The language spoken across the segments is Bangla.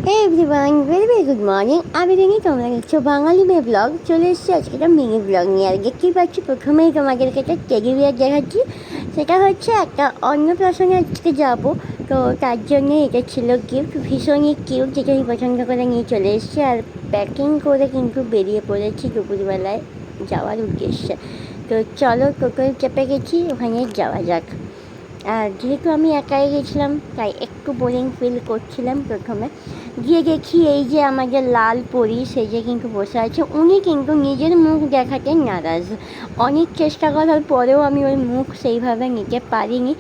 হে everyone, very very good morning. আমি রিনি, তোমরা দেখছো বাঙালি মেয়ে ব্লগ। চলে এসেছি আজকে একটা মিনি ব্লগ নিয়ে। আর দেখতেই পাচ্ছি প্রথমেই তোমাদেরকে একটা টেডি বিয়ার দেখাচ্ছি। সেটা হচ্ছে একটা অন্নপ্রাশনে আজকে যাবো, তো তার জন্যে এটা ছিল গিফট। ভীষণই কিউট, যেটা আমি পছন্দ করে নিয়ে চলে এসেছি। আর প্যাকিং করে কিন্তু বেরিয়ে পড়েছি দুপুরবেলায় যাওয়ার উদ্দেশ্যে। তো চলো, টোটোয় চেপে গেছি, ওখানে যাওয়া যাক। আর যেহেতু আমি একাই গেছিলাম তাই একটু বোরিং ফিল করছিলাম। প্রথমে গিয়ে দেখি এই যে আমাদের লাল পরি সেজে কিন্তু বসে আছে। উনি কিন্তু নিজের মুখ দেখাতে নারাজ। অনেক চেষ্টা করার পরেও আমি ওই মুখ সেইভাবে নিতে পারিনি।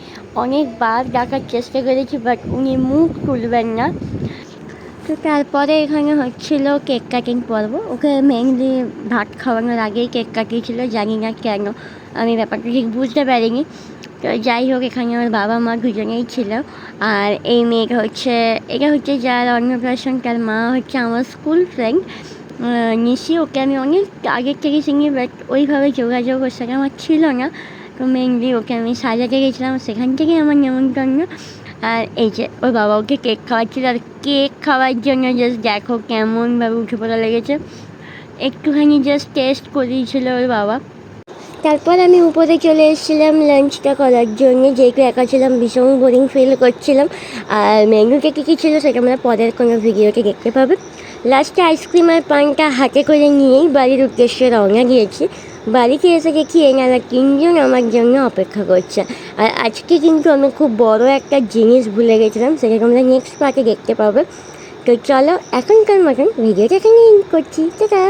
অনেকবার ডাকার চেষ্টা করেছি, বাট উনি মুখ তুলবেন না। তো তারপরে এখানে হচ্ছিল কেক কাটিং পর্ব। ওকে মেনলি ভাত খাওয়ানোর আগেই কেক কাটিয়েছিল, জানি না কেন, আমি ব্যাপারটা ঠিক বুঝতে পারিনি। তো যাই হোক, এখানে আমার বাবা মা দুজনেই ছিল। আর এই মেয়েটা হচ্ছে, এটা হচ্ছে যার অন্নপ্রাশন, তার মা হচ্ছে আমার স্কুল ফ্রেন্ড নিশি। ওকে আমি অনেক আগের থেকে চিনি, বাট ওইভাবে যোগাযোগ ওর সাথে আমার ছিল না। তো মেনলি ওকে আমি সাজাতে গেছিলাম, সেখান থেকেই আমার নিমন্ত্রণ। আর এই যে ওর বাবা ওকে কেক খাওয়াচ্ছিল। আর কেক খাওয়ার জন্য জাস্ট দেখো কেমনভাবে উঠে পড়া লেগেছে। একটুখানি জাস্ট টেস্ট করিয়েছিল ওর বাবা। তারপর আমি উপরে চলে এসেছিলাম লাঞ্চটা করার জন্য, যেহেতু একা ছিলাম ভীষণ বোরিং ফিল করছিলাম। আর মেনুতে কী কী ছিল সেটা আমরা পরের কোনো ভিডিওতে দেখতে পাবে। লাস্টে আইসক্রিম আর পানটা হাতে করে নিয়েই বাড়ির উদ্দেশ্যে রওনা দিয়েছি। বাড়িতে এসে দেখি এনারা তিনজন আমার জন্য অপেক্ষা করছে। আর আজকে কিন্তু আমি খুব বড় একটা জিনিস ভুলে গেছিলাম, সেটা তোমরা নেক্সট পার্টে দেখতে পাবে। তো চলো, এখনকার মতন ভিডিওটা এখানে এন্ড করছি। টাটা।